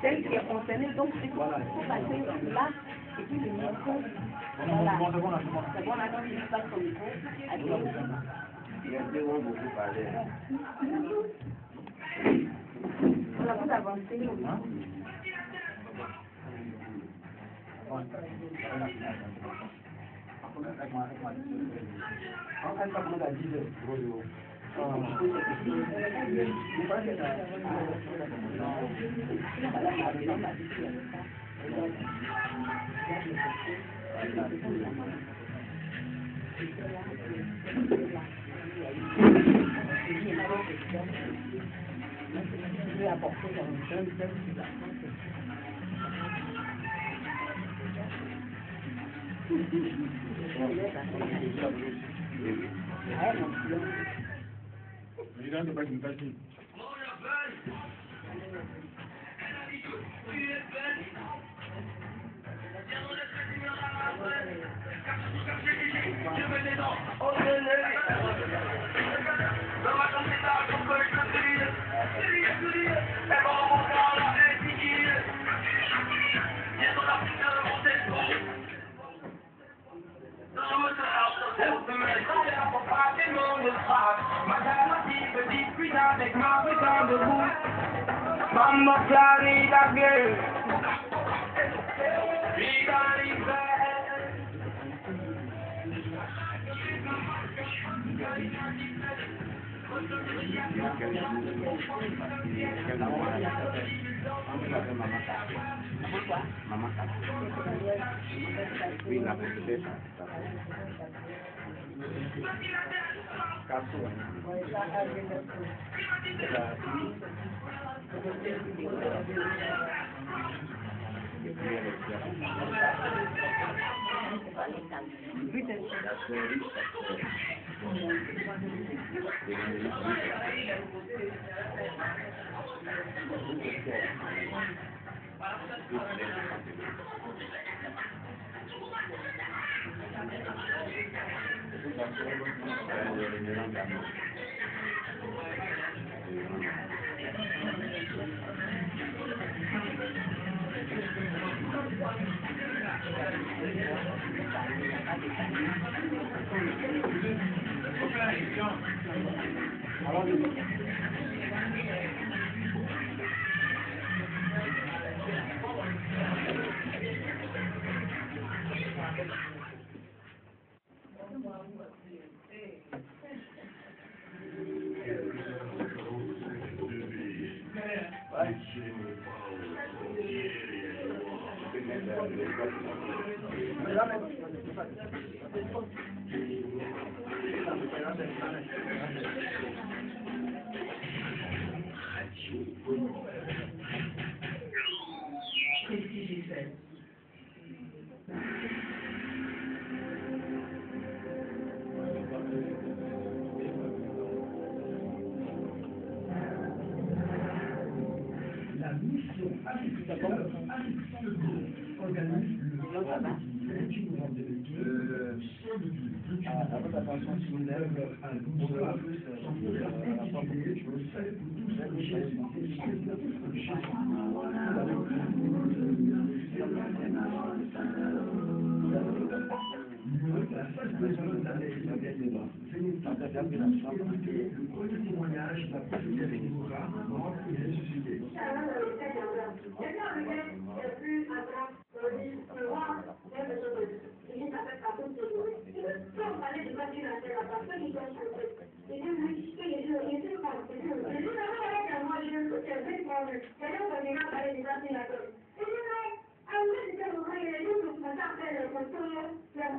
Celle qui est concernée, donc il faut passer là, et puis le micro, voilà. C'est bon, attends, il passe son micro. Voilà, vous avancez. Mama Florida girl.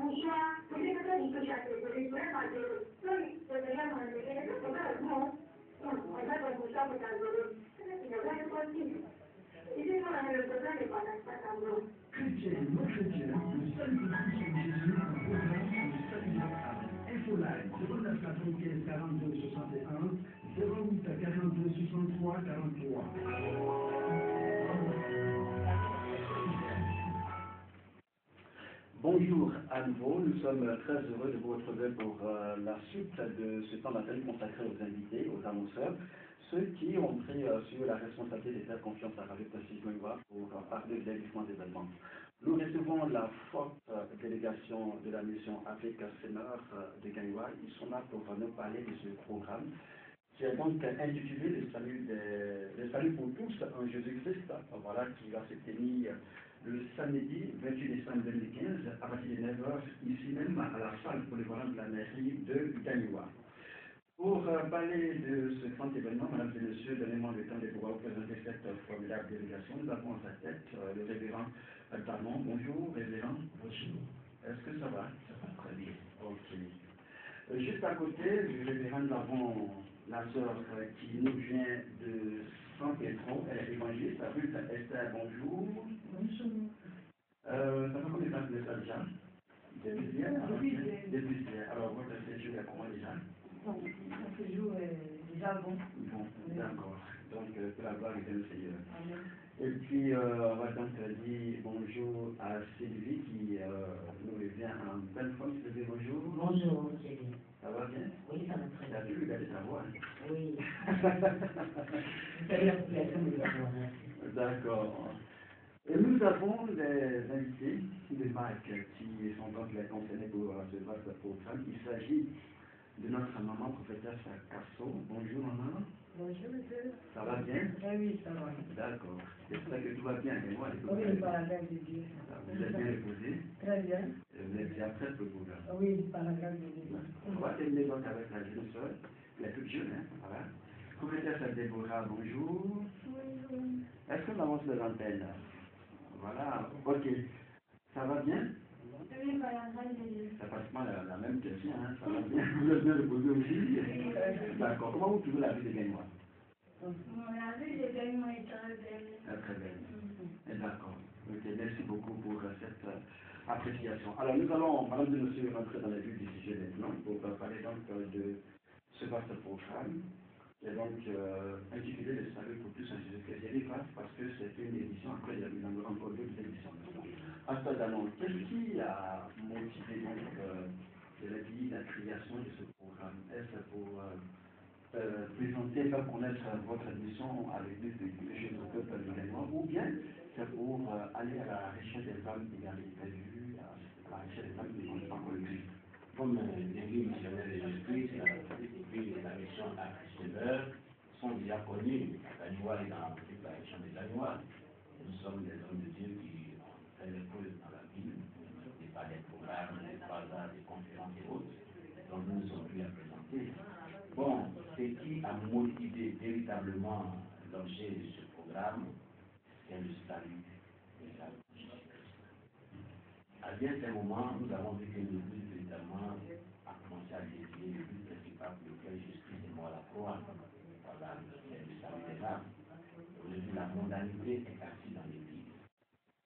Chrétien, non chrétien, le seul qui touche Jésus, le programme, le seul qui Infoline, 0995 42 61, 08 42 63 43. Bonjour à nouveau, nous sommes très heureux de vous retrouver pour la suite de ce temps d'appel consacré aux invités, aux annonceurs, ceux qui ont pris sur la responsabilité de faire confiance à Radio Précis Gouinois pour parler des différents événements. Nous recevons la forte délégation de la mission Afrique Senior de Gouinois. Ils sont là pour nous parler de ce programme qui est donc intitulé le salut pour tous en Jésus-Christ, voilà, qui va se tenir le samedi 28 décembre 2015 à partir de 9h, ici même à la salle polyvalente de la mairie de Gagnoua. Pour parler de ce grand événement, mesdames et messieurs, donnez-moi le temps de pouvoir vous présenter cette formidable délégation. Nous avons à sa tête le révérend Talmont. Bonjour, révérend. Bonjour. Est-ce que ça va? Ça va très bien. Ok. Juste à côté du révérend, nous avons la sœur qui nous vient de San Pedro, elle est évangéliste, Ruth Esther, bonjour. Bonjour. Ça fait combien de temps que vous êtes là déjà? Depuis hier? Depuis hier. Alors, votre séjour est comment déjà? Bon, mon séjour est déjà bon. Bon, d'accord. Donc, que la gloire est au Seigneur. Amen. Et puis, on va donc dire bonjour à Sylvie qui nous revient en belle forme. Sylvie, bonjour. Bonjour, Sylvie. Ça va bien? Oui, ça va très Tu as bien. pu regarder ta voix? Oui. C'est l'application de la voix. D'accord. Et nous avons des invités, des marques qui sont donc les concernés pour ce vaste programme. Il s'agit de notre maman prophétesse Casso. Bonjour maman. Bonjour, monsieur. Ça va bien? Oui, ça va. D'accord. J'espère que tout va bien avec moi. Oui, par la grâce de Dieu. Vous êtes bien reposé? Très bien. Et vous êtes bien prête pour le programme? Oui, par la grâce de Dieu. On va terminer donc avec la jeune soeur, la toute jeune, hein? Voilà. Prophétesse Déborah, bonjour. Bonjour. Est-ce que nous avance de l'antenne? Voilà, ok. Ça va bien? Oui, par la grâce de Dieu. C'est pratiquement la même question, hein? Ça va bien? Vous êtes bien reposé aussi? D'accord. Comment vous trouvez la vie de Gagnois? La vie de Gagnoua est très belle. Très belle. D'accord. Ok, merci beaucoup pour cette appréciation. Alors, nous allons, madame et monsieur, rentrer dans la vue du sujet maintenant pour parler donc de ce vaste programme. Et donc, intitulé Le salut pour tous en Jésus-Christ. J'ai dit grâce parce que c'est une édition, après il y a eu encore d'autres éditions. Instantanément, qu'est-ce qui a motivé donc, la création de ce programme? Est-ce pour présenter, faire connaître votre mission avec des chez le peuple de Gagnois, ou bien c'est pour aller à la recherche des femmes égarées, perdues, à la recherche des femmes qui ne connaissent pas encore le Christ? Comme l'église missionnaire de Jésus-Christ, l'église de la mission à Christ sont déjà connus. Gagnois est dans toute la région de Gagnois. Nous sommes des hommes de Dieu qui ont fait des choses dans la ville, et pas des programmes, des bazars, des conférences et autres. Donc nous sommes plus à présenter. Bon, ce qui a motivé véritablement l'objet de ce programme, c'est le salut de la Jésus-Christ. À bien ces moments, nous avons vu que le but véritablement a commencé à dévier le but principal pour lequel Jésus-Christ est mort à la croix. Voilà, c'est le salut des âmes. Aujourd'hui, la mondanité est assise dans l'Église.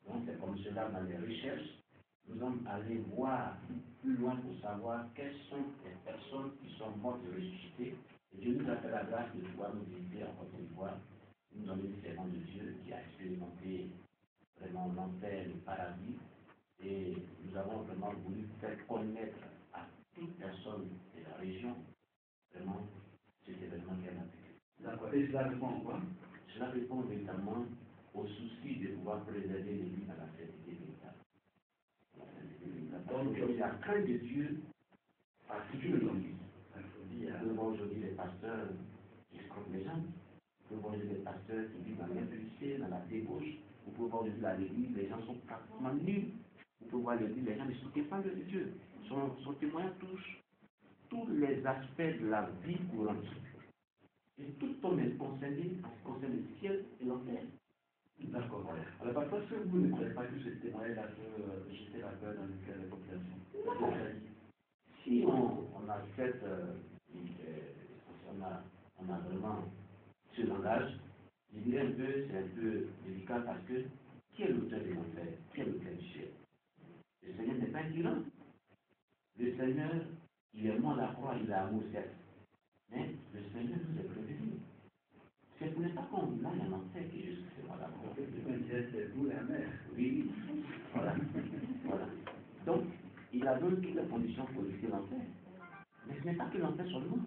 Donc c'est comme cela, dans les recherches, nous sommes allés voir plus loin pour savoir quelles sont les personnes qui sont mortes et ressuscitées. Et Dieu nous a fait la grâce de pouvoir nous visiter en Côte d'Ivoire. Nous avons des servants de Dieu qui a expérimenté vraiment l'enfer, le paradis. Et nous avons vraiment voulu faire connaître à toute personne de la région vraiment cet événement qu'elle a vécu. D'accord. Et cela répond à quoi? Cela répond véritablement au souci de pouvoir préserver l'Église à la sainteté véritable. Donc, la crainte de Dieu a toujours l'Église. Nous voyons aujourd'hui les pasteurs qui scrotent les gens. Nous voyons aujourd'hui les pasteurs qui vivent dans l'impudicité, dans la débauche. Vous pouvez voir aujourd'hui à l'Église, les gens sont pratiquement nuls. Vous pouvez voir l'Église, les gens ne soutiennent pas de Dieu. Son témoignage touche tous les aspects de la vie courante. Et tout homme est concerné en ce qui concerne le ciel et l'enfer. D'accord. Alors, parfois, est-ce que vous ne croyez pas que ce témoignage peut jeter la peur dans le cœur des populations? Si on a fait, on a vraiment ce langage, je dirais un peu, c'est un peu délicat parce que qui est l'auteur de l'enfer? Qui est l'auteur du ciel? Le Seigneur n'est pas un tyran. Le Seigneur, il est mort à la croix, il a amour certes. Mais le Seigneur nous est prévenu. Ce n'est pas qu'on aille en enfer que Jésus fait mort à la croix. C'est vous la mère. Oui, voilà. Voilà. Donc, il a donné toutes les conditions pour éviter l'enfer. Mais ce n'est pas que l'enfer seulement.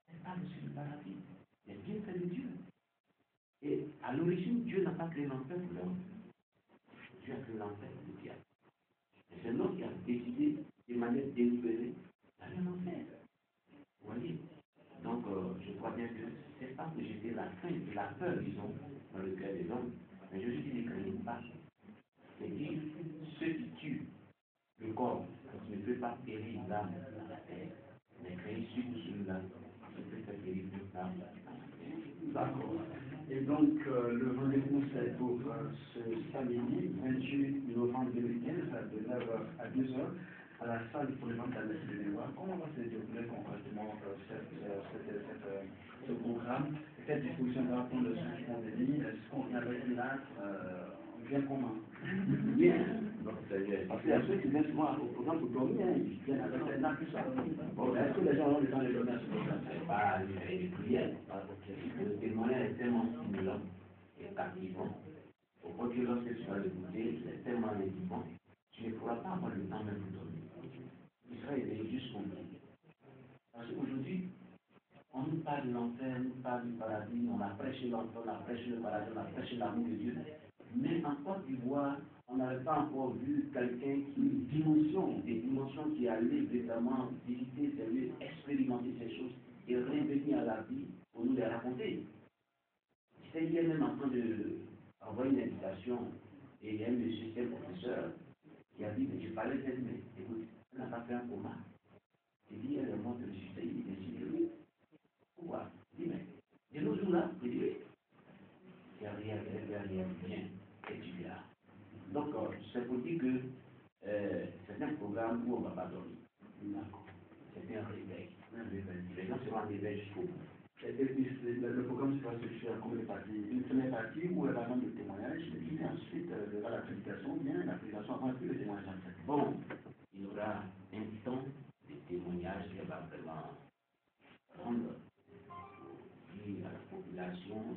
Elle parle aussi du paradis. Il y a bien fait de Dieu. Et à l'origine, Dieu n'a pas créé l'enfer pour l'homme. Dieu a créé l'enfer pour le diable. Et c'est l'homme qui a décidé de manière délibérée d'aller en enfer. Vous voyez? Donc, je crois bien que ce n'est pas pour jeter la crainte, la peur, disons, dans le cœur des hommes. Mais Jésus dit ne craignez pas. C'est dire ceux qui tuent le corps, qui ne peut pas périr l'âme dans la terre, mais craignez surtout celui-là qui peut faire périr l'âme dans la terre. D'accord. Et donc, le rendez-vous, c'est pour ce samedi 28 novembre 2015, de 9h à 12h, à la salle pour les ventes à l'Est de mémoire. Comment va se dérouler concrètement ce programme? Quelle disposition va prendre ceux qui vont venir? Est-ce qu'on vient avec une acte? On vient comment? Bien. Parce qu'il y a ceux qui viennent souvent au programme pour dormir, ils viennent avec un acte, tout ça. Bon, est-ce que les gens ont le temps de dormir à ce programme? Ce n'est pas une prière. Le témoignage est tellement stimulant et captivant. Au point que lorsque tu vas l'écouter, c'est tellement intimant, tu ne pourras pas avoir le temps même pour dormir. Tu seras éveillé jusqu'au bout. Parce qu'aujourd'hui, on nous parle de l'enfer, on nous parle du paradis, on a prêché l'enfer, on a prêché le paradis, on a prêché l'amour de Dieu. Mais en Côte d'Ivoire, on n'avait pas encore vu quelqu'un qui des dimensions qui allaient vraiment visiter ces lieux, expérimenter ces choses et revenir à la vie pour nous les raconter. J'étais hier même en train d'envoyer une invitation et il y a un monsieur, c'est le professeur, qui a dit, mais je parlais d'elle, mais écoute, elle n'a pas fait un coma. Il dit, elle est morte de suicide, il dit, oui. Pourquoi? Il dit, mais de nos jours-là, il dit, oui. Il n'y a rien, bien, et tu verras. Donc, c'est pour dire que c'est un programme où on ne va pas dormir. C'est un réveil. Les gens seront en réveil jusqu'au bout. Le programme sera structuré en combien de parties? Une première partie où elle va rendre le témoignage, et puis ensuite, il y aura la prédication, bien la prédication avant que le témoignage en fait. Bon, il y aura un temps de témoignage qui va vraiment rendre dire à la population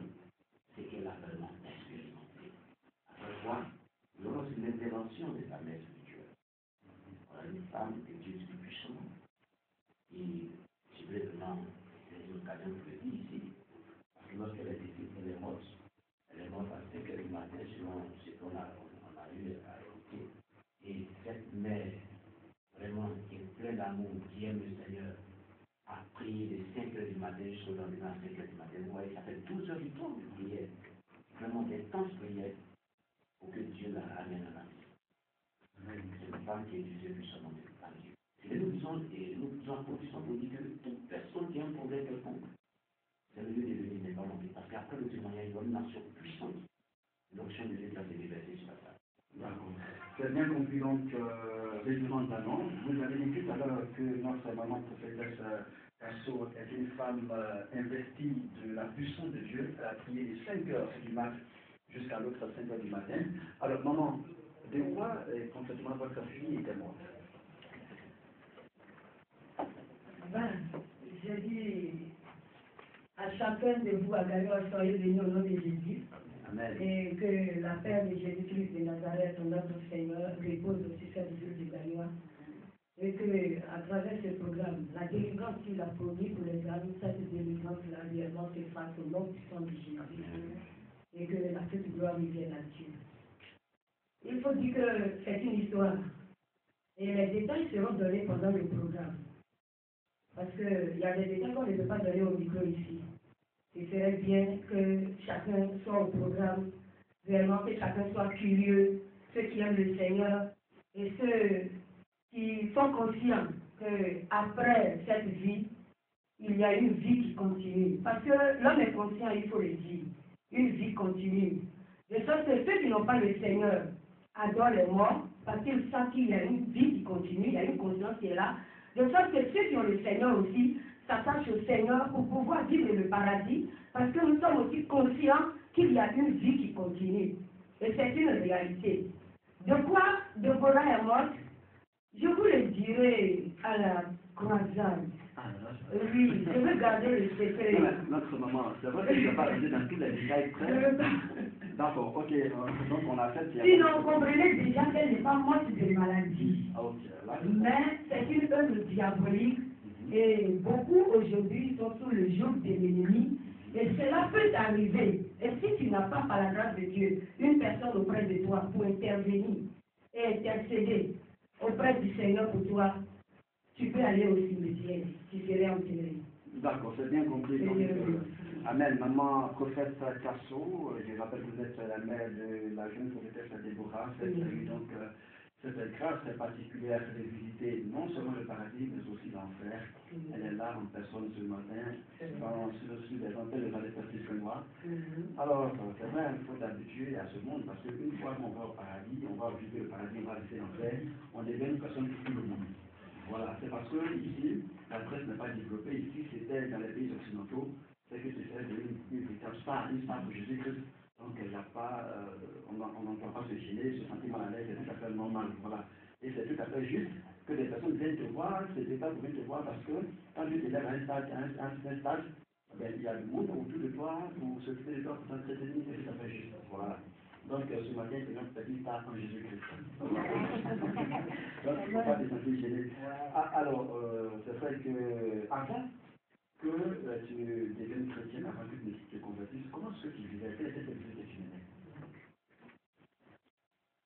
ce qu'elle a vraiment expérimenté. Après quoi, il y aura aussi l'intervention de la mère spirituelle. Voilà, une femme de Dieu du puissant. Et je voulais vraiment, c'est une occasion de le dire ici, parce que lorsqu'elle est décédée, elle est morte à 5 h du matin, selon ce qu'on a eu à écouter. Et cette mère, vraiment, qui est pleine d'amour, qui aime le Seigneur, a prié de 5 h du matin jusqu'au lendemain à 5 h du matin. Vous voyez, ça fait 12 heures du temps de prière. Vraiment d'intenses prières pour que Dieu la ramène à la vie. C'est une femme qui est Dieu puissamment par Dieu. Et nous disons en condition pour dire que toute personne qui a un problème quelconque, c'est le lieu de venir n'est pas monté. Parce qu'après le témoignage, il y aura une action puissante. L'onction de Dieu va se déverser sur la table. D'accord. C'est bien compris donc, résumant d'annonce. Vous avez dit tout à l'heure que notre maman prophétesse Casso est une femme investie de la puissance de Dieu. Elle a prié de 5 h du matin jusqu'à l'autre 5 h du matin. Alors maman, de quoi concrètement votre fille était morte? J'ai dit à chacun de vous à Gagnol, soyez bénis au nom de Jésus. Amen. Et que la paix de Jésus-Christ de Nazareth, notre Seigneur, repose aussi sur les yeux de Gagnol. Et que, à travers ce programme, la délivrance qu'il a promis pour les amis, cette délivrance-là, réellement se fasse au nom puissant de Jésus. Et que la toute gloire revienne à Dieu. Il faut dire que c'est une histoire. Et les détails seront donnés pendant le programme. Parce qu'il y a des détails qu'on ne peut pas donner au micro ici. Il serait bien que chacun soit au programme, vraiment que chacun soit curieux, ceux qui aiment le Seigneur et ceux qui sont conscients qu'après cette vie, il y a une vie qui continue. Parce que l'homme est conscient, il faut le dire, une vie continue. De sorte que ceux qui n'ont pas le Seigneur adorent les morts, parce qu'ils savent qu'il y a une vie qui continue, il y a une conscience qui est là. De sorte que ceux qui ont le Seigneur aussi s'attachent au Seigneur pour pouvoir vivre le paradis, parce que nous sommes aussi conscients qu'il y a une vie qui continue. Et c'est une réalité. De quoi Déborah est morte? Je vous le dirai à la croisade. Oui, je veux garder le secret. Notre maman, c'est vrai que je ne vais pas rentrer dans tous les détails près. D'accord, ok, donc on a fait... Sinon, vous comprenez déjà qu'elle n'est pas morte de maladie. Ok, là, Mais c'est une œuvre diabolique et beaucoup aujourd'hui sont sous le joug de l'ennemi. Et cela peut arriver. Et si tu n'as pas, par la grâce de Dieu, une personne auprès de toi pour intervenir et intercéder auprès du Seigneur pour toi, tu peux aller au cimetière, tu serais enterré. d'accord, c'est bien compris. Donc, amen. Maman, prophète Casso, je rappelle que vous êtes la mère de la jeune prophétesse Déborah. C'est donc cette grâce très particulière de visiter non seulement le paradis, mais aussi l'enfer. Elle est là en personne ce matin, sur les antennes de la République noire. Alors, c'est vrai, il faut s'habituer à ce monde, parce qu'une fois qu'on va au paradis, on va vivre le paradis, on va laisser l'enfer, on devient une personne plus libre. Voilà, c'est parce que ici, la presse n'est pas développée. Ici, c'était dans les pays occidentaux, c'est que c'était une véritable star, une star pour Jésus-Christ. Donc, il n'y a pas, on n'entend pas se gêner, se sentir mal à l'aise, c'est tout à fait normal. Voilà. Et c'est tout à fait juste que des personnes viennent te voir, ces États viennent te voir, parce que quand tu élèves à un stade, ben, il y a du monde autour de toi pour s'occuper de toi, pour t'entretenir, c'est tout à fait juste. Voilà. Donc, ce matin, c'est notre petite star en Jésus-Christ. Donc, il ne faut pas te sentir gêné. Alors, c'est vrai que, avant que tu deviennes chrétienne, avant que tu te convertisses, comment est-ce que tu vivais? Quelle était cette vie que tu menais?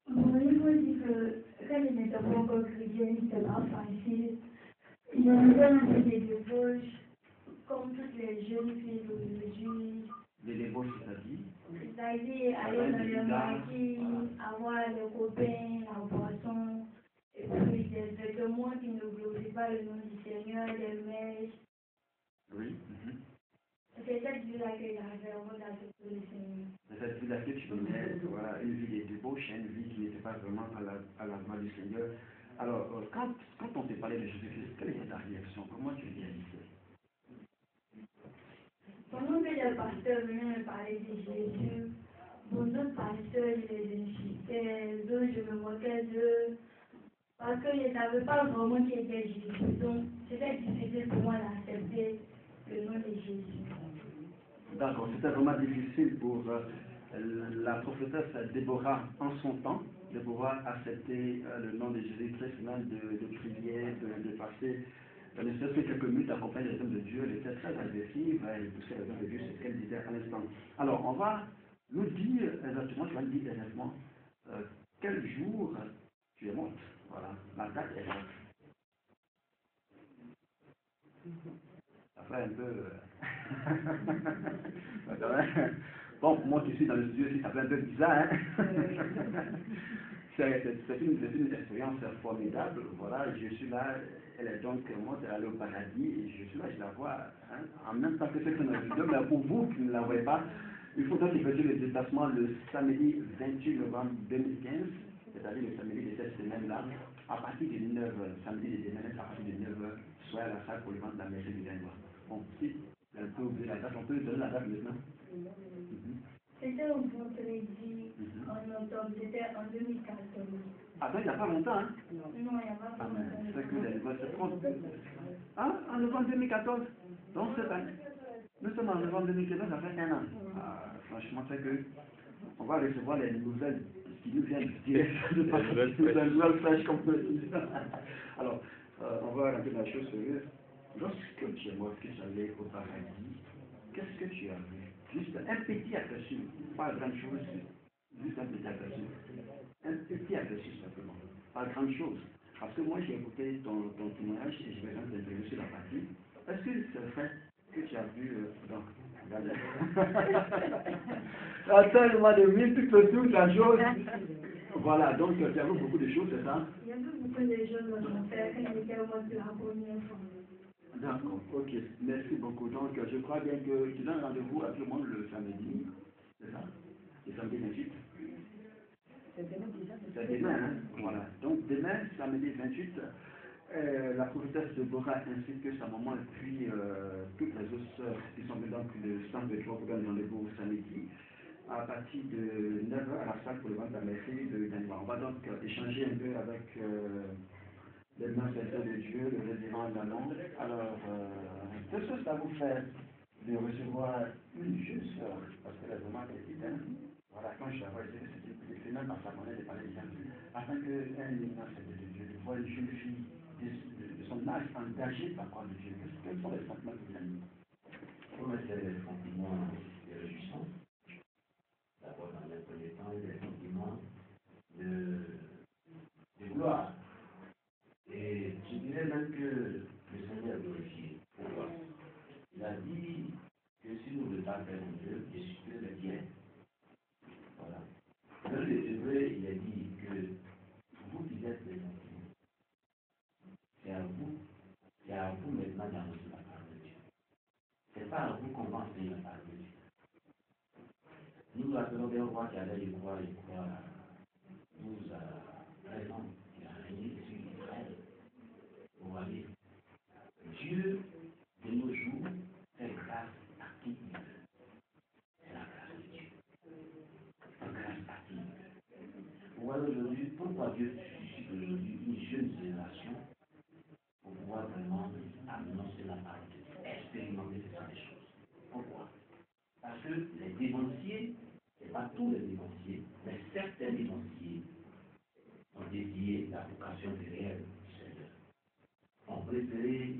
Bon, il faut dire que quand je n'étais pas encore chrétienne, c'était pas facile. Je me faisais un peu des débauches, comme toutes les jeunes filles d'aujourd'hui. Les débauches, c'est-à-dire? C'est-à-dire aller dans le maquis, avoir les copains, la boisson, et puis des vêtements qui ne glorifient pas le nom du Seigneur, des mèches. Oui. C'est cette vie-là que j'avais avant d'accepter le Seigneur. C'est cette vie-là que tu menais, voilà, une vie de débauche, une vie qui n'était pas vraiment à la voix du Seigneur. Alors, quand on te parlait de Jésus-Christ, quelle était ta réaction? Comment tu réalisais? Pendant que les pasteurs venaient me parler de Jésus, bon, d'autres pasteurs, je les incitais, d'autres, je me moquais d'eux, parce que je ne savais pas vraiment qui était Jésus. Donc, c'était difficile pour moi d'accepter le nom de Jésus. D'accord, c'était vraiment difficile pour la prophétesse Déborah en son temps de pouvoir accepter le nom de Jésus-Christ, même de prier, de passer ne serait-ce que quelques minutes accompagner les hommes de Dieu. Elle était très agressive, elle poussait les hommes de Dieu, c'est ce qu'elle disait à l'instant. Alors, on va nous dire exactement, tu vas nous dire exactement quel jour tu es morte. Voilà, la date est là. Ça fait un peu... Bon, moi qui suis dans le studio ici, ça fait un peu bizarre. Hein? C'est une expérience formidable. Voilà, je suis là, elle est donc morte, elle est allée au paradis, et je suis là, je la vois hein, en même temps que ceux qui ont vu. Mais pour vous qui ne la voyez pas, il faut donc effectuer le déplacement le samedi 28 novembre 2015, c'est-à-dire le samedi de cette semaine-là, à partir de 9h, samedi de demain, à partir de 9h, soyez à la salle pour le ventre de la messe du Lenoir. Bon, si on peut oublier la date, on peut donner la date maintenant. C'était un vendredi en octobre, c'était en 2014. Ah ben, il n'y a pas longtemps, hein? Non, il n'y a pas longtemps. C'est que c'est trop. Ah, en novembre 2014? Donc c'est pas. Nous sommes en novembre 2014, ça fait un an. Ah, franchement, c'est que on va recevoir les nouvelles qui nous viennent direct de la nouvelle flèche comme on dit. Alors, on va rentrer dans la chose sérieuse. Lorsque tu es mort, que tu allais au paradis, qu'est-ce que tu as vu? Juste un petit aperçu, pas grand chose, juste un petit aperçu. Un petit aperçu simplement, pas grand chose. Parce que moi j'ai écouté ton témoignage et je vais t'interviewer sur la partie. Est-ce que c'est vrai que tu as vu donc, attends-moi de vite, toute la chose. Voilà, donc tu as vu beaucoup de choses, c'est ça? Il y a beaucoup de choses dans mon père quand il était au monde de la première fois. D'accord, ok, merci beaucoup. Donc je crois bien que tu donnes rendez-vous à tout le monde le samedi, c'est ça? le samedi 28. C'est demain déjà. C'est demain, hein? Voilà. Donc demain, samedi 28, la prophétesse de Bora ainsi que sa maman et puis toutes les autres sœurs qui sont dans le centre de joie pour donner rendez-vous samedi à partir de 9h à la salle pour le vente à mercredi de Daniel. On va donc échanger un peu avec les mains de Dieu, le révérend Danon. Alors, qu'est-ce que ça vous fait de recevoir une jeune sœur? Parce qu'elle est vraiment petite, hein? Voilà, quand je la vois, c'est même par sa manière de parler bien. Afin qu'un innocent de Dieu, de voir une jeune fille de son âge engagée par parole de Dieu, quels sont les sentiments que vous avez? Pour c'est les sentiments de réjouissance. D'abord, dans le premier temps, les sentiments de gloire. Et je dirais même que le Seigneur a glorifié. Pourquoi? Il a dit que si nous ne voulons pas faire mon Dieu, je suis le bien. Voilà. Dans les Hébreux, il a dit que vous qui êtes les enfants, c'est à vous maintenant d'annoncer la parole de Dieu. Ce n'est pas à vous qu'on va enseigner la parole de Dieu. Nous appelons des rois qui allaient y croire, 12 à 13 ans, qui a régné sur Israël. Vous voyez, Dieu, de nos jours, fait grâce à qui il veut. C'est la grâce de Dieu. C'est grâce à qui il veut. Vous voyez aujourd'hui, pourquoi Dieu suscite aujourd'hui une jeune génération pour pouvoir vraiment annoncer la parole de Dieu, expérimenter ces choses. Pourquoi? Parce que les dévanciers, ce n'est pas tous les dévanciers, mais certains dévanciers ont dédié la vocation réelle du Seigneur. On préféré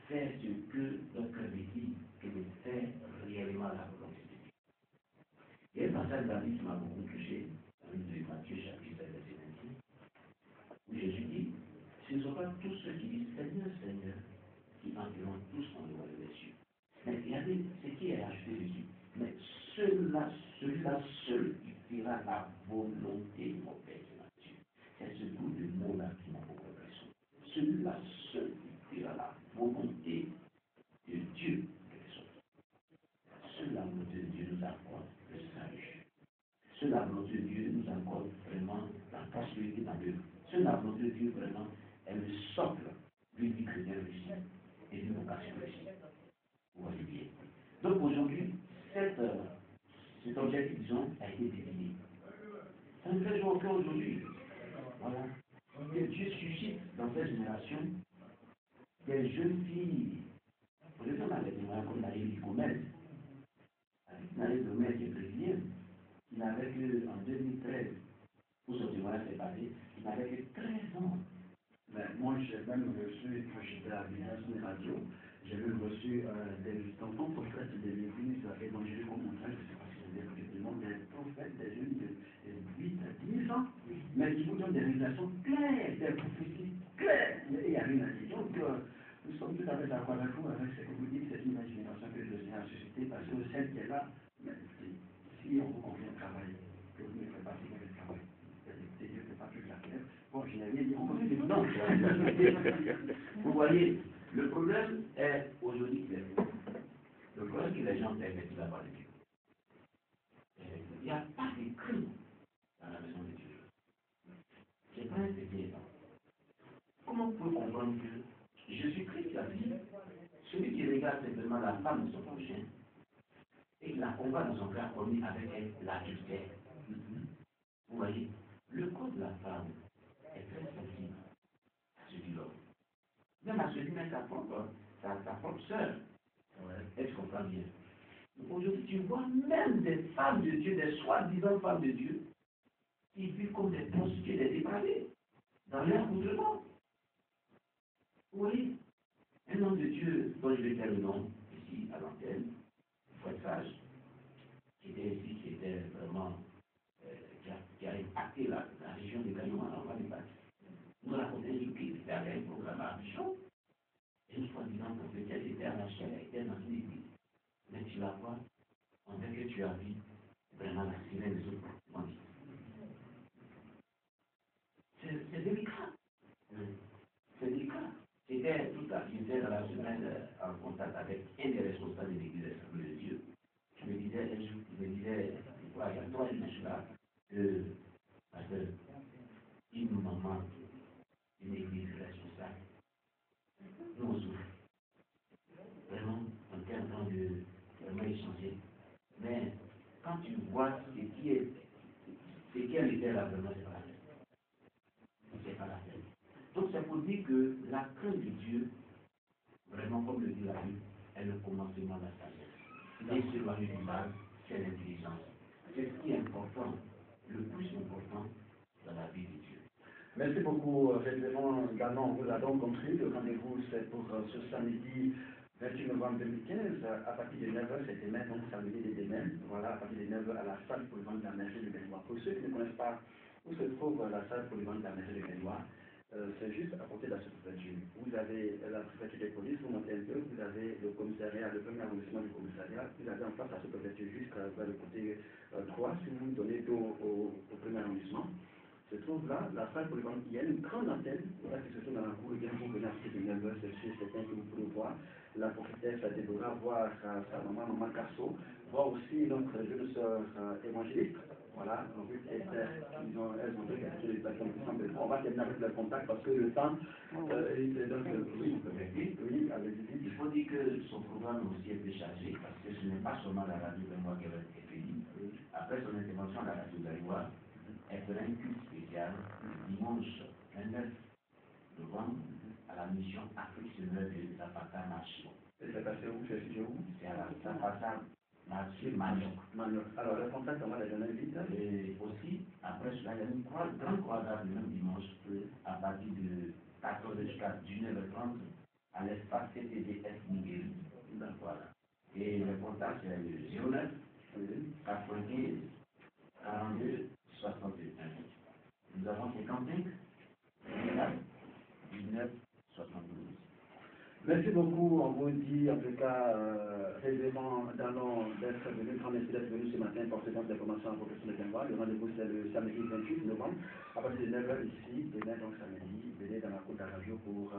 faire ce que notre cœur dit que de faire réellement la volonté de Dieu. Il y a un passage de la Bible qui m'a beaucoup touché, dans le livre de Matthieu, chapitre 26, où Jésus dit, ce ne sont pas tous ceux qui disent Seigneur, Seigneur, qui entreront tous dans le royaume des cieux. Mais regardez ce qui est ajouté dessus. Mais celui-là seul qui fera la volonté de mon Père qui m'a Dieu. C'est ce bout de mot-là qui m'a beaucoup impressionné. Celui-là seul qui fera la volonté de Dieu. Seule la volonté de Dieu nous accorde le salut. Seule la volonté de Dieu nous accorde vraiment la prospérité dans l'œuvre. Seule la volonté de Dieu vraiment est le socle d'une vie chrétienne réussie et d'une vocation réussie. Vous voyez bien. Donc aujourd'hui, cet objectif, disons, a été défini. Ça nous fait jouer au cœur aujourd'hui. Voilà. Que Dieu suscite dans cette génération des jeunes filles. Vous savez, on a des témoins comme Naïli Gomez. Naïli Gomez qui est brésilienne. Il n'avait que, en 2013, où son témoignage s'est passé, il n'avait que 13 ans. Ben, moi, j'ai même reçu, quand j'étais à Village Radio, j'ai même reçu des enfants prophètes de l'église évangélique au montagne, je ne sais pas si vous avez effectivement des prophètes, des jeunes de 8 à 10 ans, mais qui vous donnent des révélations claires, des prophéties claires. Il n'y a rien à dire. Donc, nous sommes tout à fait d'accord avec vous, avec ce que vous dites, c'est une imagination que le Seigneur a suscitée, parce que celle qui est là, si on vous convient de travailler, que vous ne faites pas si bien le travail, Dieu ne fait pas toute la terre. Bon, je n'ai rien dit, on continue. Non, vous voyez, le problème est aujourd'hui qu'il est. Le problème que les gens permettent la parole de Dieu. Il n'y a pas de crime dans la maison de Dieu. Ce n'est pas un petit étant. Comment on peut comprendre que Jésus-Christ a dit, celui qui regarde simplement la femme de son prochain et qui la combat dans son cœur commis avec elle l'adultère. Vous voyez, le corps de la femme est très sensible à celui de l'homme. Même à celui de sa propre sœur. Est-ce que tu comprends bien? Aujourd'hui, tu vois même des femmes de Dieu, des soi-disant femmes de Dieu, qui vivent comme des prostituées, des dépravés, dans leur accoutrement. Vous voyez, un homme de Dieu, dont je vais faire le nom, ici, à l'antenne, il faut être sage, qui était vraiment, qui a impacté la région de Gagnon en Normandie. Nous racontons une qui était avec un programme à Bichon, et une fois disant que peut-être était à la chaîne, elle était dans une église. Mais tu la vois, on dirait que tu as vu vraiment la sirène des autres bandits. C'est délicat. C'est délicat. J'étais dans la semaine en contact avec un des responsables de l'église de Dieu. Je me disais, il y a 3 jours, maman, une église responsable, nous on souffre. Vraiment, on est en train de vraiment échanger. Mais quand tu vois ce qu'elle était là, vraiment, c'est pas la peine. C'est pas la peine. Donc c'est pour dire que la crainte de Dieu, vraiment comme le dit la Bible, est le commencement de la sagesse. Et s'éloigner du mal, c'est l'intelligence. C'est ce qui est important, le plus important dans la vie de Dieu. Merci beaucoup, Révérend Ganon. Vous l'avez donc compris, le rendez-vous c'est pour ce samedi 28 novembre 2015, à partir de 9h, c'est demain, donc samedi de demain, voilà, à partir de 9h à la salle polyvalente de la mairie de Benoît. Pour ceux qui ne connaissent pas où se trouve la salle polyvalente de la mairie de Benoît, c'est juste à côté de la sous-préfecture. Vous avez la préfecture des polices, vous montez un peu, vous avez le commissariat, le premier arrondissement du commissariat, vous avez en face la sous-préfecture jusqu'à le côté droit, si vous donnez dos au premier arrondissement. Se trouve là, la salle polyvalente, il y a une grande antenne, voilà, qui se trouve dans la cour, et bien vous venez à partir de 9h, c'est sûr, c'est certain que vous pouvez voir la prophétesse Déborah, voir sa maman, maman Casso, voir aussi notre jeune sœur évangéliste. Voilà, en plus, elles ont fait les plateformes qui semblent. On va terminer avec le contact parce que le temps est donc, oui, avec Il faut dire que son programme aussi est chargé parce que ce n'est pas seulement la radio de moi qui va être bénie. Après son intervention à la radio d'Aïwa, elle fera un culte spécial dimanche 29 novembre à la mission Afrique Seigneur de Zapata Marché. Et c'est passé où? C'est situé où? C'est à la Zapata Marché Manioc. Alors, le contact, on va les donner vite. Et aussi, après cela, il y a une grande croisade le même dimanche à partir de 14h jusqu'à 19h30 à l'espace CTDS Nigérie. Voilà. Et le contact, c'est le 09 95 42 61. Nous avons 55 19 72. Merci beaucoup, on vous dit en tout cas, réellement d'être venu, grand merci d'être venu ce matin pour cette information à profession de Benoît. Le rendez-vous c'est le samedi 28 novembre, à partir de 9h ici, demain donc samedi, venez dans la cour de la radio pour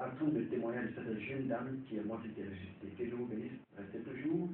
apprendre le témoignage de cette jeune dame qui est morte et qui est ressuscitée. Que Dieu vous bénisse, restez toujours